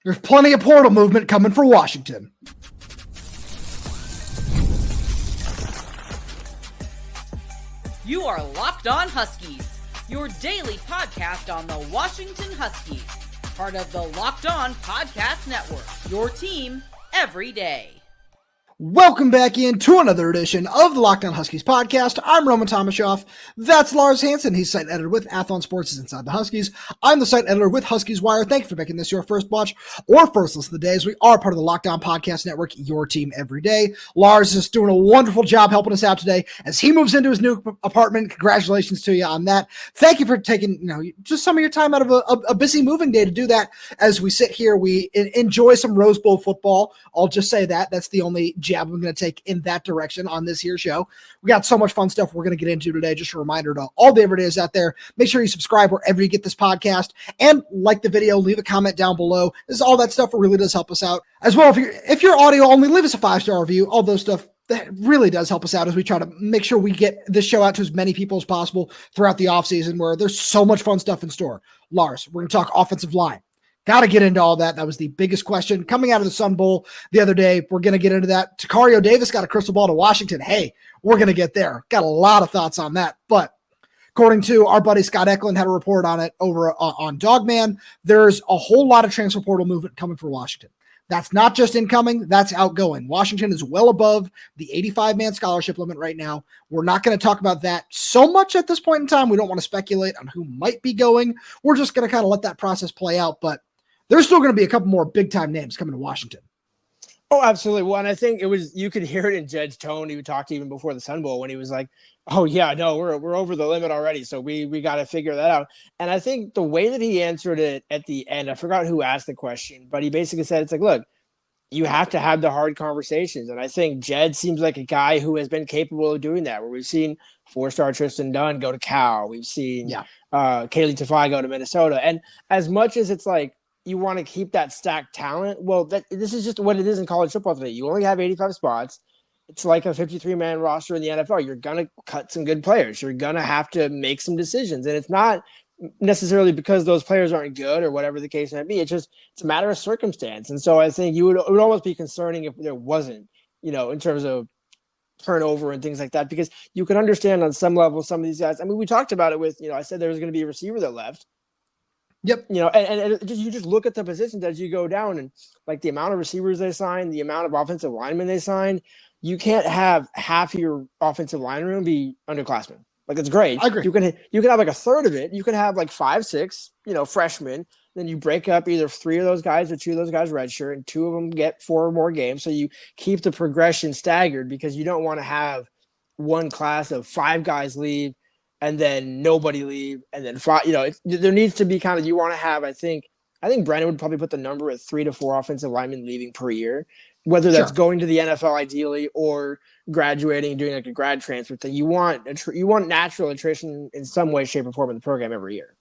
There's plenty of portal movement coming for Washington. You are Locked On Huskies, your daily podcast on the Washington Huskies, part of the Locked On Podcast Network, your team every day. Welcome back into another edition of the Locked On Huskies podcast. I'm Roman Tomashoff. That's Lars Hansen. He's site editor with Athlon Sports Inside the Huskies. I'm the site editor with Huskies Wire. Thank you for making this your first watch or first listen of the day, as we are part of the Locked On Podcast Network, your team every day. Lars is doing a wonderful job helping us out today as he moves into his new apartment. Congratulations to you on that. Thank you for taking just some of your time out of a busy moving day to do that. As we sit here, we enjoy some Rose Bowl football. I'll just say that. That's the only jab I'm going to take in that direction on this here show. We got so much fun stuff we're going to get into today. Just a reminder to all the everydays out there, make sure you subscribe wherever you get this podcast and like the video, leave a comment down below. This is all that stuff really does help us out. As well, if you're audio only, leave us a 5-star review. All those stuff that really does help us out as we try to make sure we get this show out to as many people as possible throughout the offseason, where there's so much fun stuff in store. Lars, we're going to talk offensive line. Got to get into all that. That was the biggest question coming out of the Sun Bowl the other day. We're going to get into that. Tacario Davis got a crystal ball to Washington. Hey, we're going to get there. Got a lot of thoughts on that. But according to our buddy Scott Eklund, had a report on it over on Dogman, there's a whole lot of transfer portal movement coming for Washington. That's not just incoming, that's outgoing. Washington is well above the 85-man scholarship limit right now. We're not going to talk about that so much at this point in time. We don't want to speculate on who might be going. We're just going to kind of let that process play out. But there's still going to be a couple more big-time names coming to Washington. Oh, absolutely. Well, and I think you could hear it in Jedd's tone. He talked even before the Sun Bowl when he was like, oh, yeah, no, we're over the limit already, so we got to figure that out. And I think the way that he answered it at the end, I forgot who asked the question, but he basically said, it's like, look, you have to have the hard conversations. And I think Jedd seems like a guy who has been capable of doing that, where we've seen 4-star Tristan Dunn go to Cal. We've seen Kaylee Tafai go to Minnesota. And as much as it's like, you want to keep that stacked talent. Well, this is just what it is in college football today. You only have 85 spots. It's like a 53-man roster in the NFL. You're going to cut some good players. You're going to have to make some decisions. And it's not necessarily because those players aren't good or whatever the case might be. It's a matter of circumstance. And so I think it would almost be concerning if there wasn't, in terms of turnover and things like that, because you can understand on some level some of these guys. I mean, we talked about it with, I said there was going to be a receiver that left. Yep. And you just look at the positions as you go down, and like the amount of receivers they signed, the amount of offensive linemen they signed, you can't have half of your offensive line room be underclassmen. Like, it's great. I agree. You can have like a third of it. You can have like 5, 6, freshmen. Then you break up either 3 of those guys or 2 of those guys redshirt, and 2 of them get 4 more games. So you keep the progression staggered, because you don't want to have one class of 5 guys leave and then nobody leave, and then 5, there needs to be kind of, you want to have, I think Brandon would probably put the number at 3 to 4 offensive linemen leaving per year, whether that's going to the NFL ideally or graduating, doing like a grad transfer thing. You want natural attrition in some way, shape, or form in the program every year.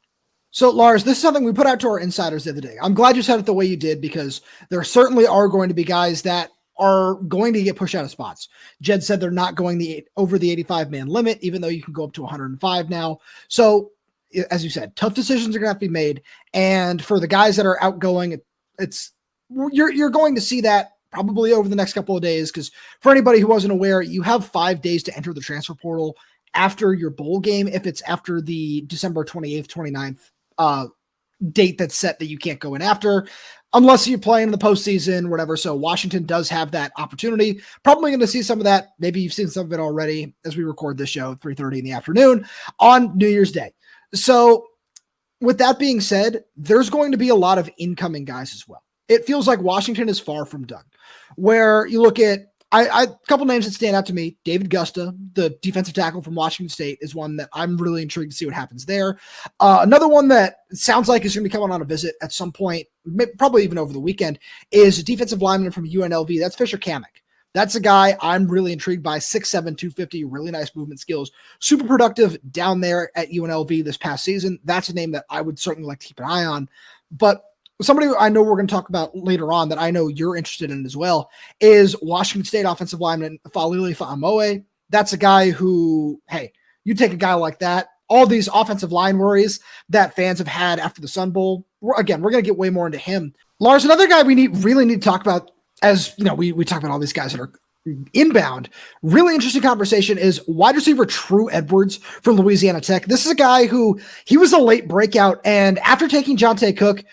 So, Lars, this is something we put out to our insiders the other day. I'm glad you said it the way you did, because there certainly are going to be guys that are going to get pushed out of spots. Jedd said they're not going over the 85-man limit, even though you can go up to 105 now. So, as you said, tough decisions are going to have to be made. And for the guys that are outgoing, you're going to see that probably over the next couple of days, because for anybody who wasn't aware, you have 5 days to enter the transfer portal after your bowl game, if it's after the December 28th, 29th date that's set that you can't go in after, unless you're playing in the postseason, whatever. So Washington does have that opportunity. Probably going to see some of that. Maybe you've seen some of it already as we record this show, 3:30 in the afternoon on New Year's Day. So with that being said, there's going to be a lot of incoming guys as well. It feels like Washington is far from done. Where you look at, a couple names that stand out to me. David Gusta, the defensive tackle from Washington State, is one that I'm really intrigued to see what happens there. Another one that sounds like is going to be coming on a visit at some point, probably even over the weekend, is a defensive lineman from UNLV. That's Fisher Camac. That's a guy I'm really intrigued by. 6'7", 250, really nice movement skills, super productive down there at UNLV this past season. That's a name that I would certainly like to keep an eye on. But somebody I know we're going to talk about later on that I know you're interested in as well is Washington State offensive lineman Falili Fa'amoe. That's a guy who, hey, you take a guy like that, all these offensive line worries that fans have had after the Sun Bowl. We're going to get way more into him. Lars, another guy we really need to talk about, as you know, we talk about all these guys that are inbound. Really interesting conversation is wide receiver Tru Edwards from Louisiana Tech. This is a guy who he was a late breakout, and after taking Jonte Cook,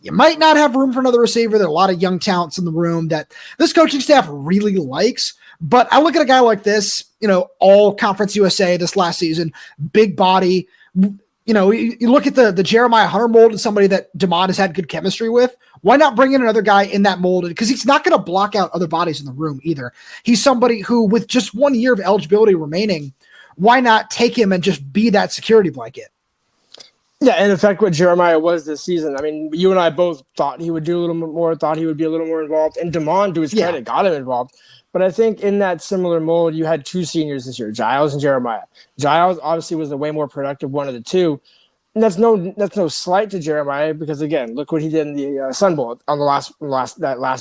you might not have room for another receiver. There are a lot of young talents in the room that this coaching staff really likes. But I look at a guy like this, you know, all Conference USA this last season, big body. You know, you look at the Jeremiah Hunter mold and somebody that DeMond has had good chemistry with. Why not bring in another guy in that mold? Because he's not going to block out other bodies in the room either. He's somebody who, with just 1 year of eligibility remaining, why not take him and just be that security blanket? Yeah, and in fact, what Jeremiah was this season, I mean, you and I both thought he would do a little bit more, thought he would be a little more involved, and DeMond, to his credit, got him involved. But I think in that similar mold, you had two seniors this year, Giles and Jeremiah. Giles obviously was the way more productive one of the two. And that's no slight to Jeremiah because, again, look what he did in the Sun Bowl on the last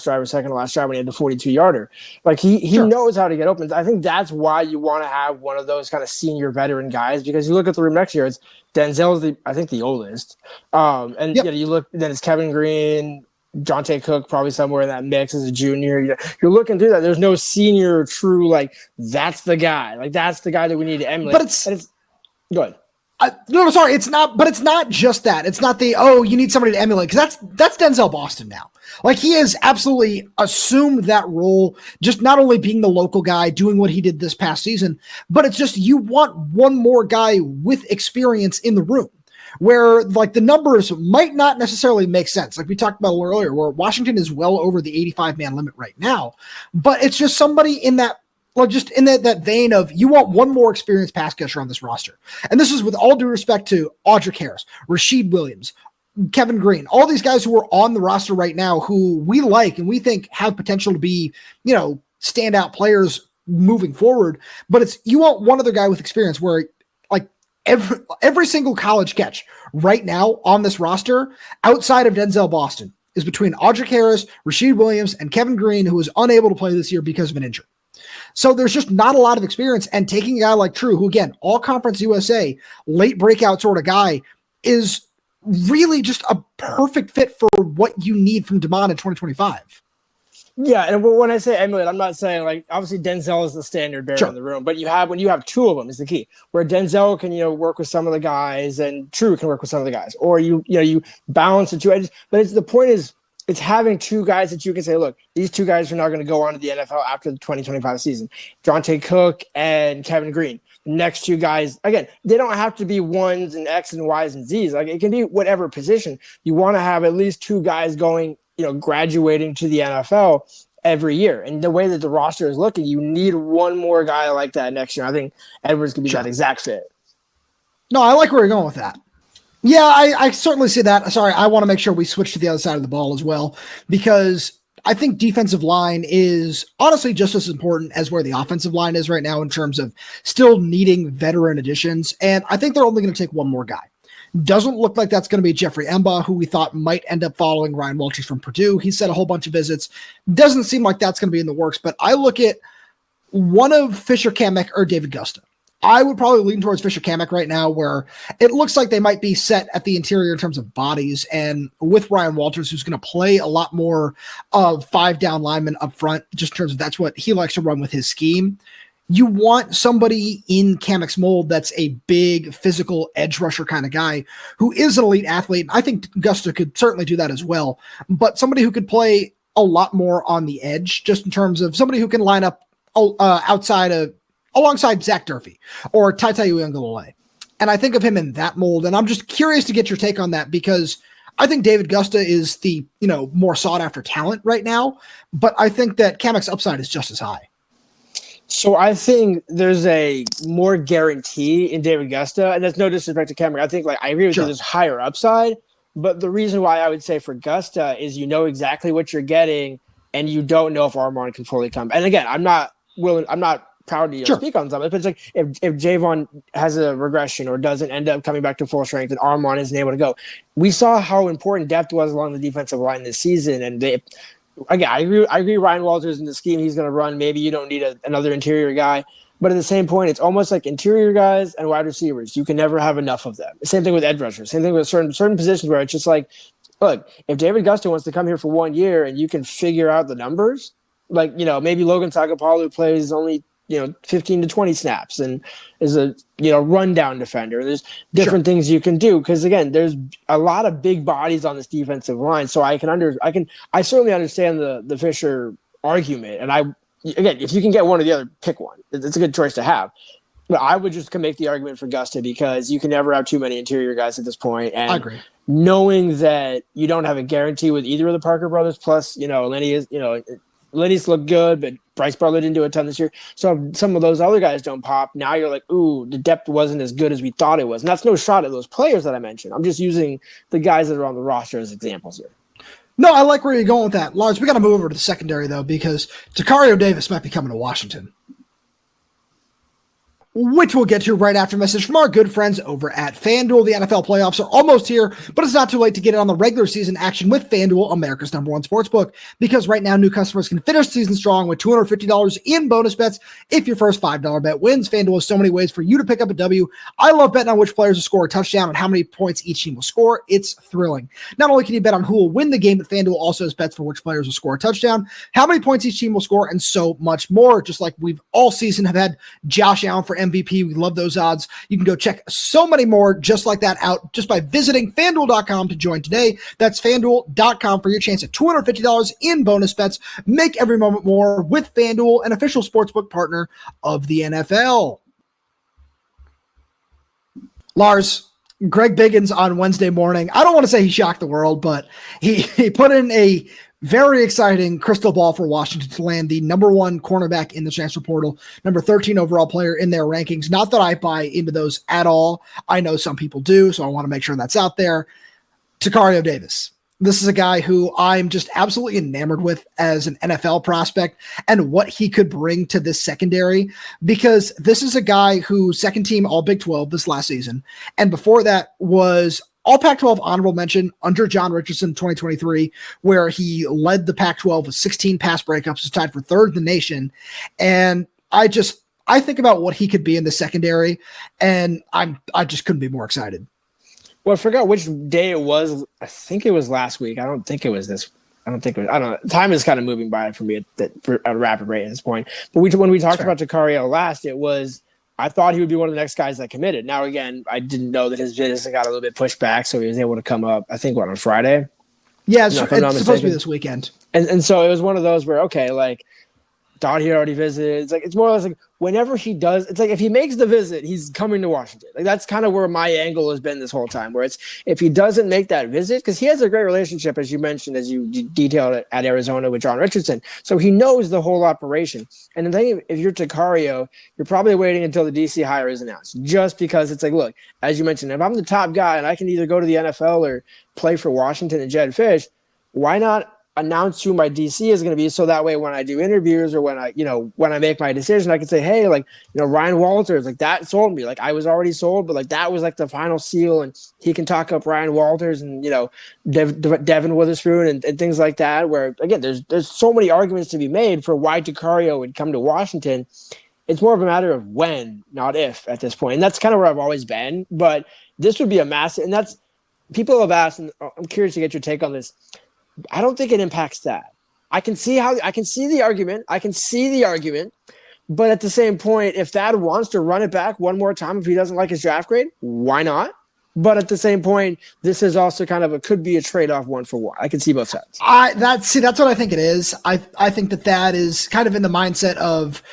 drive or second to last drive when he had the 42-yarder. Like, he knows how to get open. I think that's why you want to have one of those kind of senior veteran guys, because you look at the room next year, it's Denzel's the oldest. You look, then it's Kevin Green, Jonte Cook, probably somewhere in that mix as a junior. You're looking through that. There's no senior true, like, that's the guy. Like, that's the guy that we need to emulate. But it's go ahead. Sorry, it's not. But it's not just that. It's not you need somebody to emulate, because that's Denzel Boston now. Like, he has absolutely assumed that role, just not only being the local guy doing what he did this past season, but it's just you want one more guy with experience in the room, where like the numbers might not necessarily make sense. Like we talked about earlier, where Washington is well over the 85-man limit right now, but it's just somebody in that. Like just in that vein of you want one more experienced pass catcher on this roster. And this is with all due respect to Audric Harris, Rashid Williams, Kevin Green, all these guys who are on the roster right now who we like and we think have potential to be, you know, standout players moving forward. But it's you want one other guy with experience where like every single college catch right now on this roster outside of Denzel Boston is between Audric Harris, Rashid Williams, and Kevin Green, who was unable to play this year because of an injury. So there's just not a lot of experience, and taking a guy like Tru, who again, all Conference USA, late breakout sort of guy, is really just a perfect fit for what you need from DeMond in 2025. Yeah, and when I say emulate, I'm not saying like obviously Denzel is the standard bearer in the room, but when you have two of them is the key. Where Denzel can work with some of the guys, and Tru can work with some of the guys, or you balance the two edges. But the point is. It's having two guys that you can say, look, these two guys are not going to go on to the NFL after the 2025 season. Jonte Cook and Kevin Green. The next two guys, again, they don't have to be ones and X and Y's and Z's. Like, it can be whatever position. You want to have at least two guys going, graduating to the NFL every year. And the way that the roster is looking, you need one more guy like that next year. I think Edwards could be that exact fit. No, I like where you're going with that. Yeah, I certainly see that. Sorry, I want to make sure we switch to the other side of the ball as well, because I think defensive line is honestly just as important as where the offensive line is right now in terms of still needing veteran additions. And I think they're only going to take one more guy. Doesn't look like that's going to be Jeffrey Emba, who we thought might end up following Ryan Walters from Purdue. He said a whole bunch of visits. Doesn't seem like that's going to be in the works, but I look at one of Fisher, Camac, or David Gusta. I would probably lean towards Fisher Camac right now, where it looks like they might be set at the interior in terms of bodies, and with Ryan Walters, who's going to play a lot more of 5-down linemen up front, just in terms of that's what he likes to run with his scheme. You want somebody in Camac's mold that's a big physical edge rusher kind of guy who is an elite athlete. I think Gusta could certainly do that as well, but somebody who could play a lot more on the edge, just in terms of somebody who can line up alongside Zach Durfee or Taitai Uiagalelei. And I think of him in that mold. And I'm just curious to get your take on that, because I think David Gusta is the, more sought after talent right now, but I think that Camac's upside is just as high. So I think there's a more guarantee in David Gusta, and that's no disrespect to Camac. I think I agree with you, there's higher upside, but the reason why I would say for Gusta is exactly what you're getting, and you don't know if Armand can fully come. And again, I'm not proud to speak on something, but it's like if Javon has a regression or doesn't end up coming back to full strength and Armand isn't able to go. We saw how important depth was along the defensive line this season, and I agree Ryan Walters in the scheme he's going to run. Maybe you don't need another interior guy, but at the same point, it's almost like interior guys and wide receivers. You can never have enough of them. Same thing with edge rushers. Same thing with certain positions where it's just like look, if David Gusta wants to come here for 1 year and you can figure out the numbers, like, maybe Logan Tagapalu plays only, 15 to 20 snaps and is a, rundown defender. There's different things you can do. Cause again, there's a lot of big bodies on this defensive line. So I certainly understand the Fisher argument. And again, if you can get one or the other, pick one. It's a good choice to have. But I would just make the argument for Gusta because you can never have too many interior guys at this point. And I agree. Knowing that you don't have a guarantee with either of the Parker brothers, plus, Lenny is, Lenny's looked good, but Bryce Butler didn't do a ton this year. So if some of those other guys don't pop, now you're like, ooh, the depth wasn't as good as we thought it was. And that's no shot at those players that I mentioned. I'm just using the guys that are on the roster as examples here. No, I like where you're going with that. Lars, we got to move over to the secondary, though, because Tacario Davis might be coming to Washington, which we'll get to right after a message from our good friends over at FanDuel. The NFL playoffs are almost here, but it's not too late to get in on the regular season action with FanDuel, America's #1 sportsbook, because right now new customers can finish the season strong with $250 in bonus bets if your first $5 bet wins. FanDuel has so many ways for you to pick up a W. I love betting on which players will score a touchdown and how many points each team will score. It's thrilling. Not only can you bet on who will win the game, but FanDuel also has bets for which players will score a touchdown, how many points each team will score, and so much more. Just like we've all season have had Josh Allen for MVP. We love those odds. You can go check so many more just like that out just by visiting FanDuel.com to join today. That's FanDuel.com for your chance at $250 in bonus bets. Make every moment more with FanDuel, an official sportsbook partner of the NFL. Lars, Greg Biggins on Wednesday morning, I don't want to say he shocked the world, but he put in a very exciting crystal ball for Washington to land the #1 cornerback in the transfer portal, number 13 overall player in their rankings. Not that I buy into those at all. I know some people do, so I want to make sure that's out there. Tacario Davis. This is a guy who I'm just absolutely enamored with as an NFL prospect and what he could bring to this secondary, because this is a guy who second team all Big 12 this last season. And before that was all Pac-12 honorable mention under John Richardson 2023, where he led the Pac-12 with 16 pass breakups, was tied for third in the nation. And I think about what he could be in the secondary, and I just couldn't be more excited. Well, I forgot which day it was. I think it was last week. I don't think it was this. I don't know. Time is kind of moving by for me at a rapid rate at this point. But when we talked about Tacario last, it was, I thought he would be one of the next guys that committed. Now, again, I didn't know that his visit got a little bit pushed back, so he was able to come up, I think, on Friday? Yeah, it's supposed to be this weekend. And so it was one of those where, okay, like, thought he already visited. It's more or less like whenever he does, it's like if he makes the visit, he's coming to Washington. Like that's kind of where my angle has been this whole time, where it's if he doesn't make that visit, because he has a great relationship, as you mentioned, as you detailed it at Arizona with John Richardson. So he knows the whole operation. And the thing, if you're Tacario, you're probably waiting until the DC hire is announced, just because it's like, look, as you mentioned, if I'm the top guy and I can either go to the NFL or play for Washington and Jedd Fisch, why not announce who my DC is going to be, so that way when I do interviews or when I make my decision, I can say, hey, like, Ryan Walters, like that sold me. Like I was already sold, but like that was like the final seal, and he can talk up Ryan Walters and Devin Witherspoon and things like that. Where again, there's so many arguments to be made for why Tacario would come to Washington. It's more of a matter of when, not if, at this point, and that's kind of where I've always been. But this would be a massive, and that's people have asked, and I'm curious to get your take on this. I don't think it impacts that. I can see the argument, but at the same point, if Thad wants to run it back one more time, if he doesn't like his draft grade, why not? But at the same point, this is also kind of could be a trade-off 1-for-1. I can see both sides. That's what I think it is. I think that is kind of in the mindset of,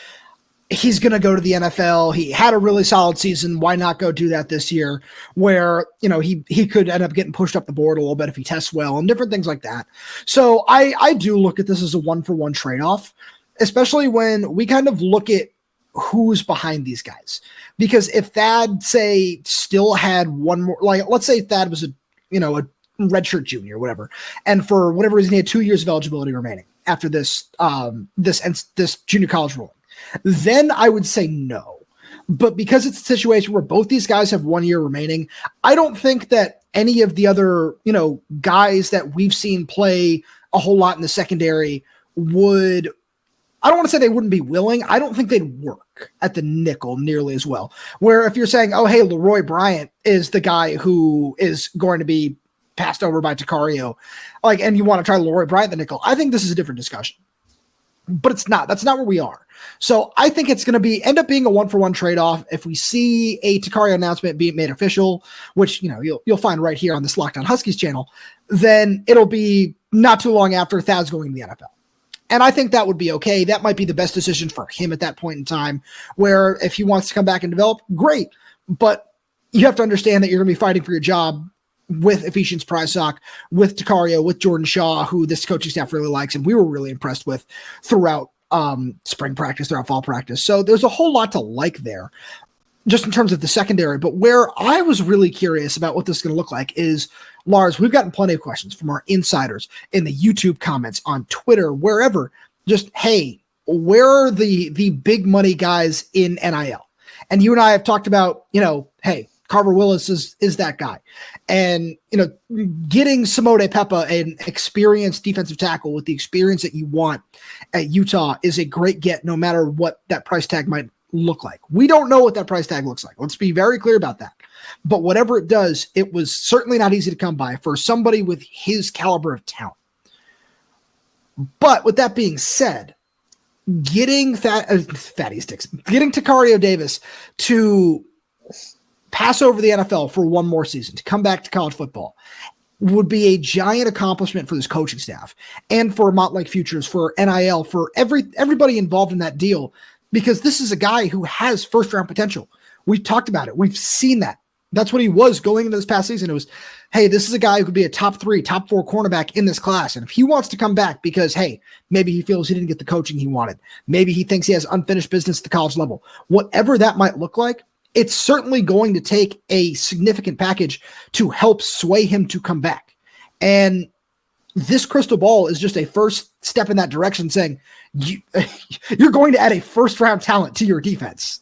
he's going to go to the NFL. He had a really solid season. Why not go do that this year, where, he could end up getting pushed up the board a little bit if he tests well and different things like that. So I do look at this as a 1-for-1 trade-off, especially when we kind of look at who's behind these guys. Because if Thad, say, still had one more, like, let's say Thad was a redshirt junior or whatever, and for whatever reason, he had 2 years of eligibility remaining after this junior college ruling, then I would say no. But because it's a situation where both these guys have 1 year remaining, I don't think that any of the other, guys that we've seen play a whole lot in the secondary would, I don't want to say they wouldn't be willing. I don't think they'd work at the nickel nearly as well. Where if you're saying, oh, hey, Leroy Bryant is the guy who is going to be passed over by Tacario, and you want to try Laurie Bryant the nickel. I think this is a different discussion. But it's not. That's not where we are. So I think it's going to end up being a 1-for-1 trade-off. If we see a Tacario announcement being made official, which you'll find right here on this Locked On Huskies channel, then it'll be not too long after Thad's going to the NFL. And I think that would be okay. That might be the best decision for him at that point in time, where if he wants to come back and develop, great. But you have to understand that you're going to be fighting for your job with Ephesians Prysock, with Tacario, with Jordan Shaw, who this coaching staff really likes, and we were really impressed with throughout spring practice, throughout fall practice. So there's a whole lot to like there, just in terms of the secondary. But where I was really curious about what this is going to look like is, Lars, we've gotten plenty of questions from our insiders in the YouTube comments, on Twitter, wherever. Just, hey, where are the big money guys in NIL? And you and I have talked about, hey, Carver Willis is that guy. And, getting Simone Peppa, an experienced defensive tackle with the experience that you want at Utah, is a great get, no matter what that price tag might look like. We don't know what that price tag looks like. Let's be very clear about that. But whatever it does, it was certainly not easy to come by for somebody with his caliber of talent. But with that being said, getting getting Tacario Davis to pass over the NFL for one more season, to come back to college football, would be a giant accomplishment for this coaching staff and for Montlake Futures, for NIL, for everybody involved in that deal, because this is a guy who has first-round potential. We've talked about it. We've seen that. That's what he was going into this past season. It was, hey, this is a guy who could be a top 3, top 4 cornerback in this class. And if he wants to come back because, hey, maybe he feels he didn't get the coaching he wanted, maybe he thinks he has unfinished business at the college level, whatever that might look like, it's certainly going to take a significant package to help sway him to come back. And this crystal ball is just a first step in that direction, saying you're going to add a first-round talent to your defense.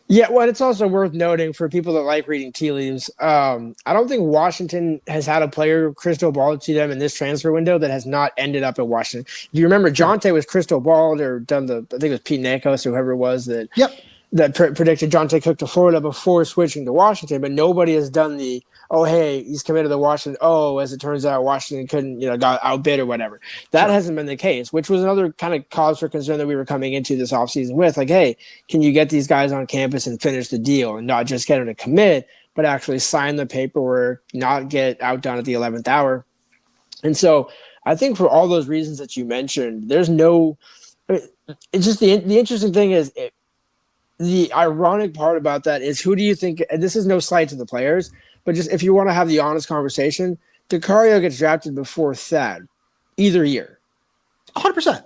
Yeah, well, it's also worth noting for people that like reading tea leaves, I don't think Washington has had a player crystal ball to them in this transfer window that has not ended up at Washington. Do you remember Jonte was crystal balled, or I think it was Pete Nakos or whoever it was that predicted Jonte Cook to Florida before switching to Washington, but nobody has done the, oh, hey, he's committed to Washington. Oh, as it turns out, Washington couldn't, got outbid or whatever. That hasn't been the case, which was another kind of cause for concern that we were coming into this offseason with. Like, hey, can you get these guys on campus and finish the deal and not just get them to commit, but actually sign the paperwork, not get outdone at the 11th hour? And so I think for all those reasons that you mentioned, it's just the interesting thing is the ironic part about that is, who do you think, and this is no slight to the players, but just if you want to have the honest conversation, Tacario gets drafted before Thad either year. 100%.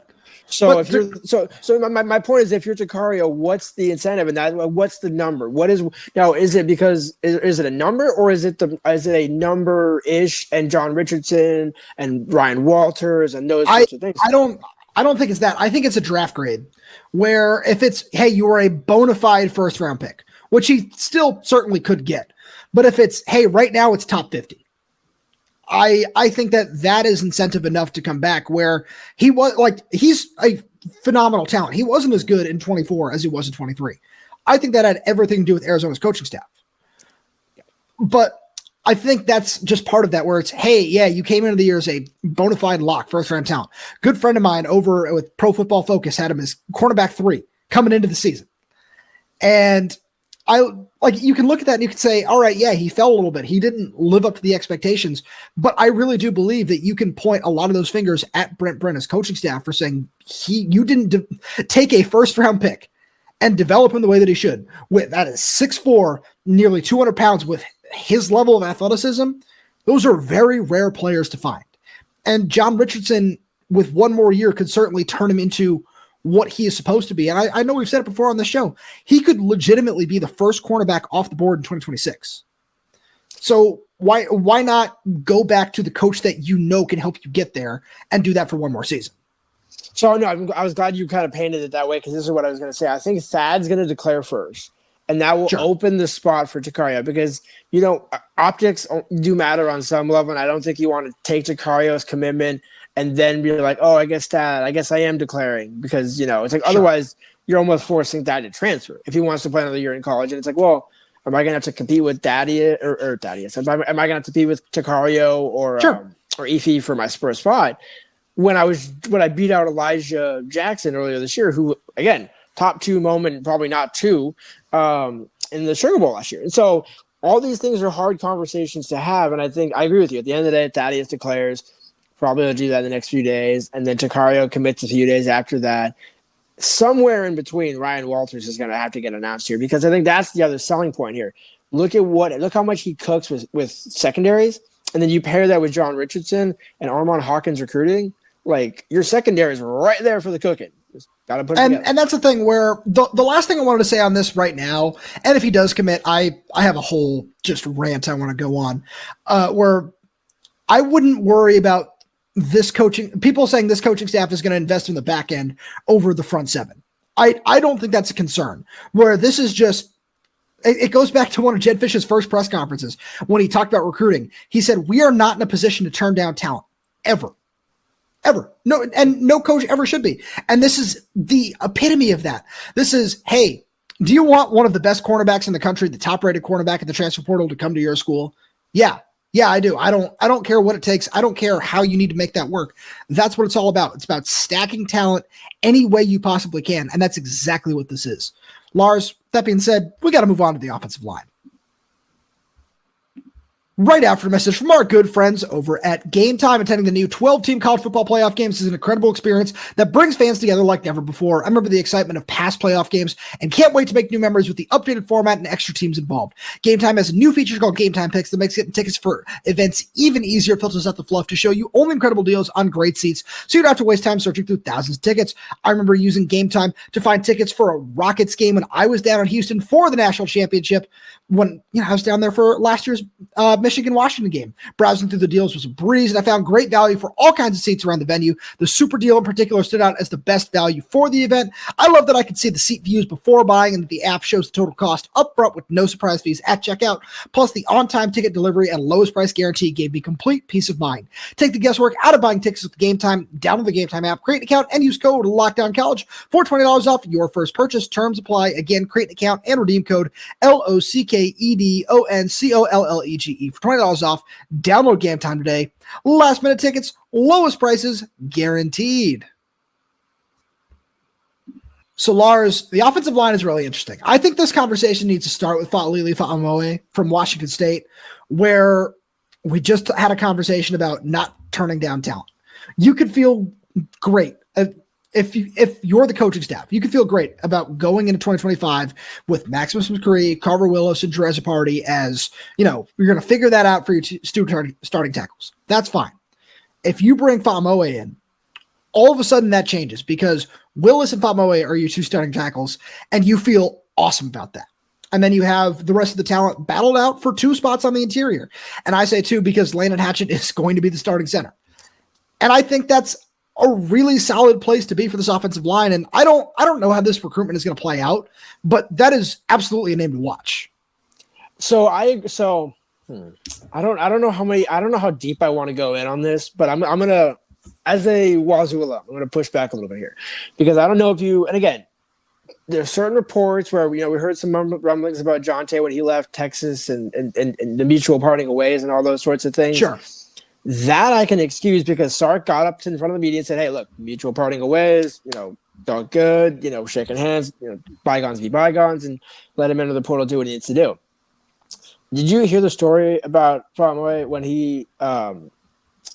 So if you're my point is, if you're Tacario, what's the incentive, and what's the number? What is now? Is it because is it a number, or is it a number ish and John Richardson and Ryan Walters and those sorts of things? I don't think it's that. I think it's a draft grade where if it's, hey, you are a bona fide first round pick, which he still certainly could get. But if it's, hey, right now it's top 50. I think that is incentive enough to come back, where he was he's a phenomenal talent. He wasn't as good in 24 as he was in 23. I think that had everything to do with Arizona's coaching staff. But I think that's just part of that, where it's, hey, yeah, you came into the year as a bona fide lock, first round talent. Good friend of mine over with Pro Football Focus had him as cornerback 3 coming into the season. And you can look at that and you can say, all right, yeah, he fell a little bit. He didn't live up to the expectations, but I really do believe that you can point a lot of those fingers at Brent Brenna's coaching staff for saying you didn't take a first round pick and develop him the way that he should. With that is 6'4", nearly 200 pounds with his level of athleticism. Those are very rare players to find. And John Richardson, with one more year, could certainly turn him into what he is supposed to be. And I know we've said it before on the show. He could legitimately be the first cornerback off the board in 2026. So why not go back to the coach that can help you get there and do that for one more season? So no, I was glad you kind of painted it that way, because this is what I was going to say. I think Thad's going to declare first, and that will open the spot for Tacario, because, optics do matter on some level, and I don't think you want to take Tacario's commitment and then be like, oh, I guess I am declaring, because, it's like, otherwise you're almost forcing Thad to transfer if he wants to play another year in college. And it's like, well, Am I going to have to compete with Thaddeus or Thaddeus? Am I going to have to compete with Tacario or Efi for my first spot? When I beat out Elijah Jackson earlier this year, who again, top 2 moment, probably not 2, in the Sugar Bowl last year. And so all these things are hard conversations to have. And I think I agree with you. At the end of the day, Thaddeus declares, probably going to do that in the next few days. And then Tacario commits a few days after that. Somewhere in between, Ryan Walters is going to have to get announced here, because I think that's the other selling point here. Look how much he cooks with secondaries. And then you pair that with John Richardson and Armand Hawkins recruiting. Like, your secondary is right there for the cooking. Just got to put it together. And that's the thing where the last thing I wanted to say on this right now, and if he does commit, I have a whole just rant I want to go on, where I wouldn't worry about this coaching, people saying this coaching staff is going to invest in the back end over the front seven. I don't think that's a concern, where this is just, it goes back to one of Jedd Fisch's first press conferences when he talked about recruiting. He said, we are not in a position to turn down talent ever. No, and no coach ever should be. And this is the epitome of that. This is, hey, do you want one of the best cornerbacks in the country, the top rated cornerback in the transfer portal, to come to your school? Yeah, I do. I don't care what it takes. I don't care how you need to make that work. That's what it's all about. It's about stacking talent any way you possibly can. And that's exactly what this is. Lars, that being said, we got to move on to the offensive line. Right after a message from our good friends over at Game Time. Attending the new 12-team college football playoff games is an incredible experience that brings fans together like never before. I remember the excitement of past playoff games and can't wait to make new memories with the updated format and extra teams involved. Game Time has a new feature called Game Time Picks that makes getting tickets for events even easier, filters out the fluff to show you only incredible deals on great seats, so you don't have to waste time searching through thousands of tickets. I remember using Game Time to find tickets for a Rockets game when I was down in Houston for the national championship, when I was down there for last year's Michigan-Washington game. Browsing through the deals was a breeze, and I found great value for all kinds of seats around the venue. The super deal in particular stood out as the best value for the event. I love that I could see the seat views before buying, and that the app shows the total cost up front with no surprise fees at checkout. Plus, the on-time ticket delivery and lowest price guarantee gave me complete peace of mind. Take the guesswork out of buying tickets with Game Time. Download the Game Time app, create an account, and use code LOCKDOWNCollege for $20 off your first purchase. Terms apply. Again, create an account and redeem code LOCKEDONCOLLEGE for $20 off. Download Game Time today. Last minute tickets, lowest prices guaranteed. So Lars, the offensive line is really interesting. I think this conversation needs to start with Fa'alili Fa'amoe from Washington State, where we just had a conversation about not turning down talent. You could feel great if you're the coaching staff. You could feel great about going into 2025 with Maximus McCree, Carver Willis, and Jerez Party as, you're going to figure that out for your starting tackles. That's fine. If you bring Fa'amoe in, all of a sudden that changes, because Willis and Fa'amoe are your 2 starting tackles, and you feel awesome about that. And then you have the rest of the talent battled out for 2 spots on the interior. And I say 2 because Landon Hatchett is going to be the starting center. And I think that's a really solid place to be for this offensive line. And I don't know how this recruitment is going to play out, but that is absolutely a name to watch. I don't know how deep I want to go in on this, but I'm going to, as a Wazoo alum, I'm going to push back a little bit here, because I don't know if you, and again, there's certain reports where, we heard some rumblings about Jonte when he left Texas and the mutual parting of ways and all those sorts of things. Sure. That I can excuse, because Sark got up in front of the media and said, hey, look, mutual parting of ways, dog good, shaking hands, bygones be bygones, and let him into the portal, do what he needs to do. Did you hear the story about Fa'amoe when he,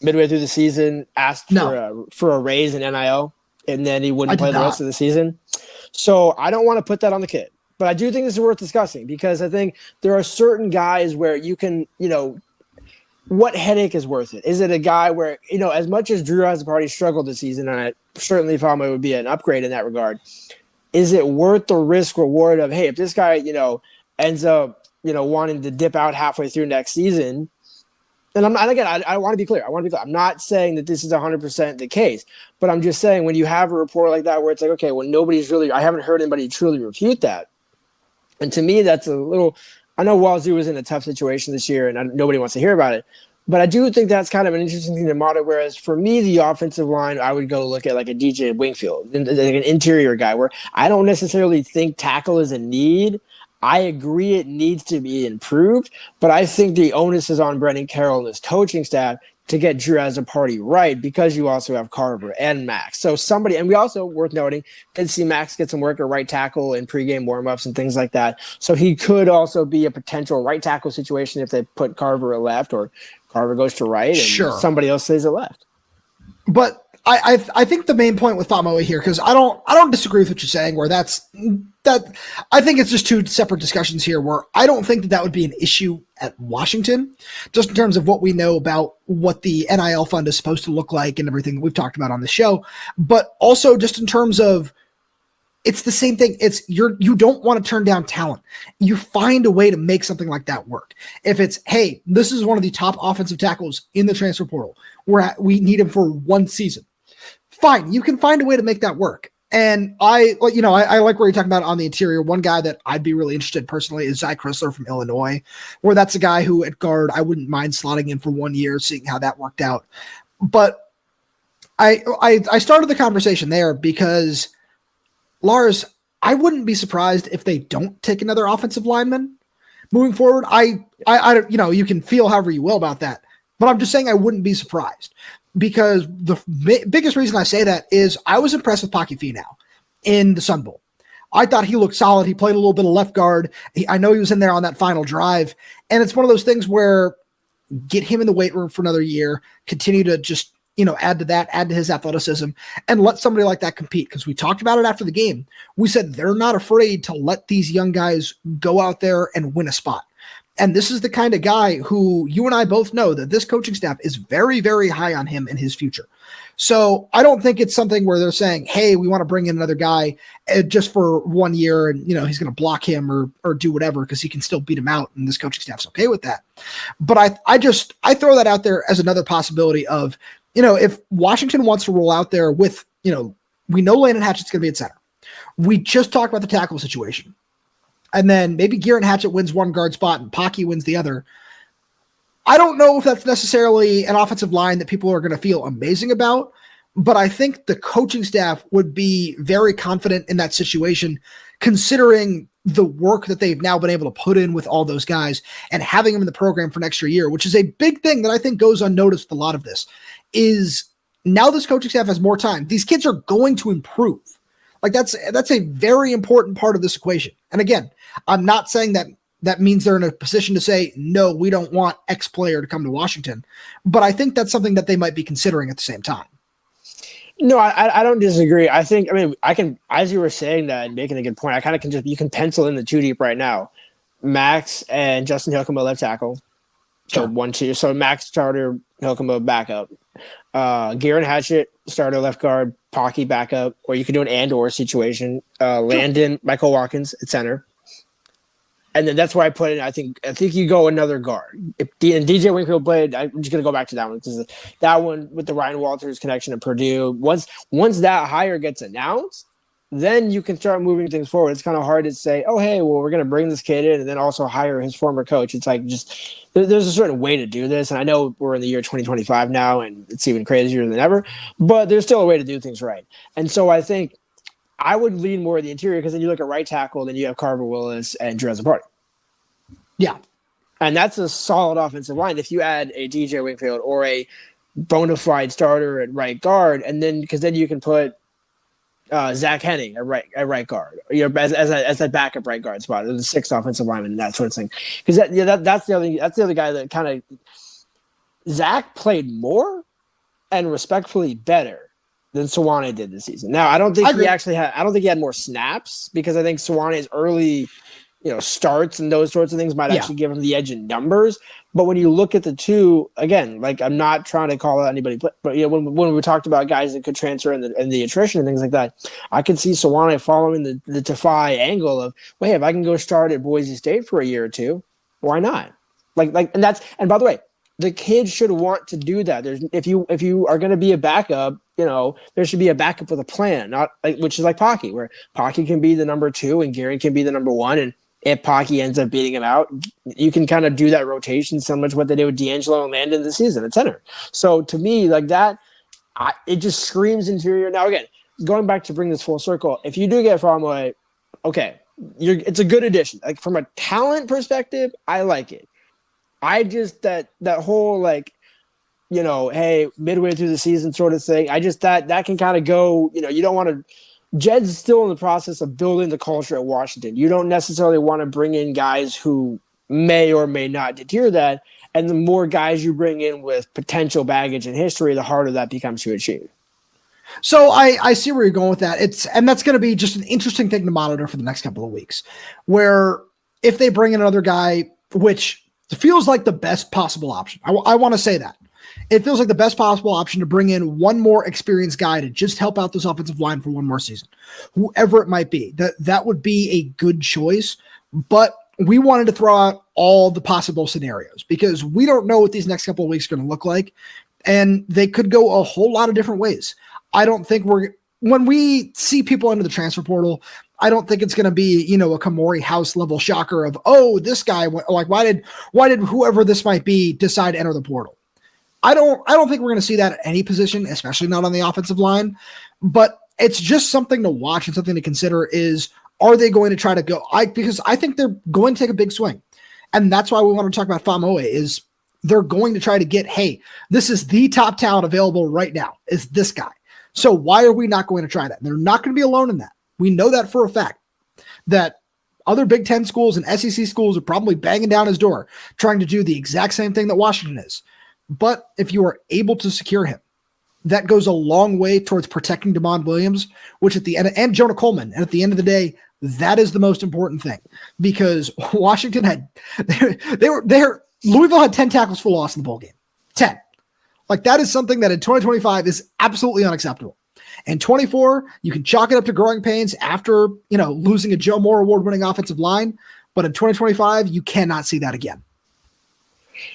midway through the season, asked for a raise in NIL, and then he wouldn't play the rest of the season? So I don't want to put that on the kid, but I do think this is worth discussing, because I think there are certain guys where you can, what headache is worth it? Is it a guy where, as much as Drew has already struggled this season, and certainly Fa'amoe would be an upgrade in that regard, is it worth the risk reward of, hey, if this guy, ends up, wanting to dip out halfway through next season? And I want to be clear. I'm not saying that this is 100% the case, but I'm just saying, when you have a report like that where it's like, okay, well, I haven't heard anybody truly refute that. And to me, that's a little, I know Wazoo was in a tough situation this year and nobody wants to hear about it, but I do think that's kind of an interesting thing to monitor. Whereas for me, the offensive line, I would go look at like a DJ Wingfield, like an interior guy, where I don't necessarily think tackle is a need. I agree it needs to be improved, but I think the onus is on Brendan Carroll and his coaching staff to get Drew as a party right, because you also have Carver and Max. So somebody, and we also, worth noting, did see Max get some work at right tackle in pregame warmups and things like that. So he could also be a potential right tackle situation if they put Carver at left, or Carver goes to right and somebody else stays at left. But I think the main point with Famoa here, because I don't disagree with what you're saying, where that I think it's just two separate discussions here, where I don't think that would be an issue at Washington, just in terms of what we know about what the NIL fund is supposed to look like and everything that we've talked about on the show, but also just in terms of, it's the same thing. It's you don't want to turn down talent. You find a way to make something like that work. If it's, hey, this is one of the top offensive tackles in the transfer portal, we need him for one season. Fine, you can find a way to make that work. And I like where you're talking about on the interior. One guy that I'd be really interested in personally is Zach Chrysler from Illinois, where that's a guy who at guard I wouldn't mind slotting in for 1 year, seeing how that worked out. But I started the conversation there because, Lars, I wouldn't be surprised if they don't take another offensive lineman moving forward. I you can feel however you will about that, but I'm just saying I wouldn't be surprised, because the biggest reason I say that is I was impressed with Pocky Finau in the Sun Bowl. I thought he looked solid. He played a little bit of left guard. I know he was in there on that final drive, and it's one of those things where get him in the weight room for another year, continue to just add to his athleticism, and let somebody like that compete. Because we talked about it after the game. We said they're not afraid to let these young guys go out there and win a spot. And this is the kind of guy who you and I both know that this coaching staff is very, very high on him and his future. So I don't think it's something where they're saying, hey, we want to bring in another guy just for 1 year and, he's going to block him or do whatever, because he can still beat him out. And this coaching staff's okay with that. But I throw that out there as another possibility of, if Washington wants to roll out there with, we know Landon Hatchett's going to be at center. We just talked about the tackle situation. And then maybe Garrett Hatchett wins one guard spot and Pocky wins the other. I don't know if that's necessarily an offensive line that people are going to feel amazing about, but I think the coaching staff would be very confident in that situation, considering the work that they've now been able to put in with all those guys and having them in the program for an extra year, which is a big thing that I think goes unnoticed with a lot of this, is now this coaching staff has more time. These kids are going to improve. Like that's a very important part of this equation. And again, I'm not saying that means they're in a position to say, no, we don't want X player to come to Washington, but I think that's something that they might be considering at the same time. No, I don't disagree. I can, as you were saying that and making a good point, I kind of you can pencil in the two deep right now. Max and Justin Hilkema left tackle. So 1-2. So Max starter, Hilkema backup. Garrett Hatchett starter left guard, Pocky backup, or you could do an and/or situation. Landon, Michael Watkins at center. And then that's where I put it. I think you go another guard. And DJ Wingfield played. I'm just gonna go back to that one, because that one with the Ryan Walters connection at Purdue. Once that hire gets announced, then you can start moving things forward. It's kind of hard to say, oh, hey, well, we're gonna bring this kid in and then also hire his former coach. It's like there's a certain way to do this. And I know we're in the year 2025 now, and it's even crazier than ever. But there's still a way to do things right. And so I think I would lean more at the interior, because then you look at right tackle, then you have Carver Willis and Drew Party. Yeah. And that's a solid offensive line. If you add a DJ Wingfield or a bona fide starter at right guard, and then because then you can put Zach Henning at right guard, as that backup right guard spot, the sixth offensive lineman, and that sort of thing. Because that's the other guy that kind of Zach played more and respectfully better than Sewanee did this season. Now, I don't think he had more snaps, because I think Sewanee's early starts and those sorts of things might actually give him the edge in numbers. But when you look at the two, again, like, I'm not trying to call out anybody, but when we talked about guys that could transfer and the attrition and things like that, I could see Sewanee following the Tafai angle of, well, hey, if I can go start at Boise State for a year or two, why not? And by the way, the kids should want to do that. If you are going to be a backup, there should be a backup with a plan, not which is like Pocky, where Pocky can be the number 2 and Gary can be the number 1, and if Pocky ends up beating him out, you can kind of do that rotation similar to what they did with D'Angelo and Landon this season at center. So to me, like that, it just screams interior. Now, again, going back to bring this full circle, if you do get Famoa, okay, it's a good addition. Like from a talent perspective, I like it. I just that whole like, hey, midway through the season sort of thing. I just that can kind of go. You don't want to. Jedd's still in the process of building the culture at Washington. You don't necessarily want to bring in guys who may or may not deter that. And the more guys you bring in with potential baggage and history, the harder that becomes to achieve. So I see where you're going with that. And that's going to be just an interesting thing to monitor for the next couple of weeks, where if they bring in another guy, which feels like the best possible option. I want to say that. It feels like the best possible option to bring in one more experienced guy to just help out this offensive line for one more season, whoever it might be. That would be a good choice, but we wanted to throw out all the possible scenarios because we don't know what these next couple of weeks are going to look like, and they could go a whole lot of different ways. I don't think when we see people into the transfer portal, I don't think it's going to be, a Kamori House level shocker of, oh, this guy, like, why did whoever this might be decide to enter the portal? I don't think we're going to see that at any position, especially not on the offensive line, but it's just something to watch and something to consider is, are they going to try to go? Because I think they're going to take a big swing. And that's why we want to talk about Famoe is they're going to try to get, hey, this is the top talent available right now is this guy. So why are we not going to try that? They're not going to be alone in that. We know that for a fact that other Big Ten schools and SEC schools are probably banging down his door, trying to do the exact same thing that Washington is. But if you are able to secure him, that goes a long way towards protecting Damon Williams, which at the end, and Jonah Coleman. And at the end of the day, that is the most important thing because Washington had, Louisville had 10 tackles for loss in the bowl game. 10. Like that is something that in 2025 is absolutely unacceptable. And 24, you can chalk it up to growing pains after, losing a Joe Moore award-winning offensive line. But in 2025, you cannot see that again.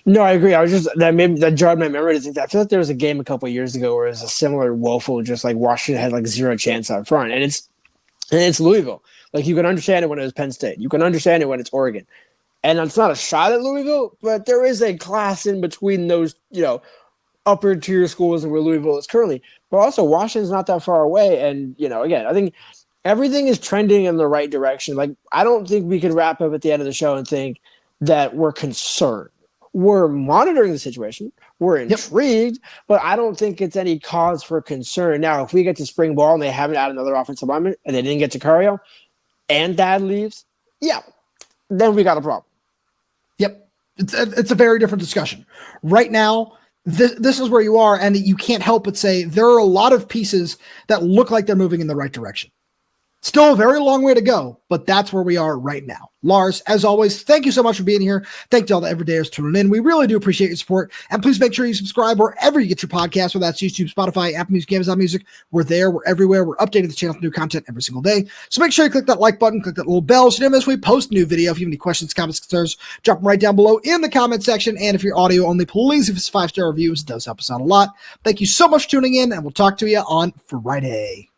No, I agree. That jarred my memory to think that. I feel like there was a game a couple of years ago where it was a similar woeful, just like Washington had like zero chance out front. And it's Louisville. Like you can understand it when it was Penn State. You can understand it when it's Oregon. And it's not a shot at Louisville, but there is a class in between those, upper tier schools and where Louisville is currently. But also Washington's not that far away. And, again, I think everything is trending in the right direction. Like I don't think we could wrap up at the end of the show and think that we're concerned. We're monitoring the situation. We're intrigued, but I don't think it's any cause for concern. Now, if we get to spring ball and they haven't added another offensive lineman and they didn't get Tacario and Dad leaves, then we got a problem. Yep. It's a very different discussion. Right now, this is where you are, and you can't help but say there are a lot of pieces that look like they're moving in the right direction. Still a very long way to go, but that's where we are right now. Lars, as always, thank you so much for being here. Thank you to all the everydayers tuning in. We really do appreciate your support. And please make sure you subscribe wherever you get your podcasts, whether that's YouTube, Spotify, Apple Music, Amazon Music. We're there. We're everywhere. We're updating the channel with new content every single day. So make sure you click that like button, click that little bell so you don't miss when we post a new video. If you have any questions, comments, concerns, drop them right down below in the comment section. And if you're audio only, please, if it's 5-star reviews, it does help us out a lot. Thank you so much for tuning in, and we'll talk to you on Friday.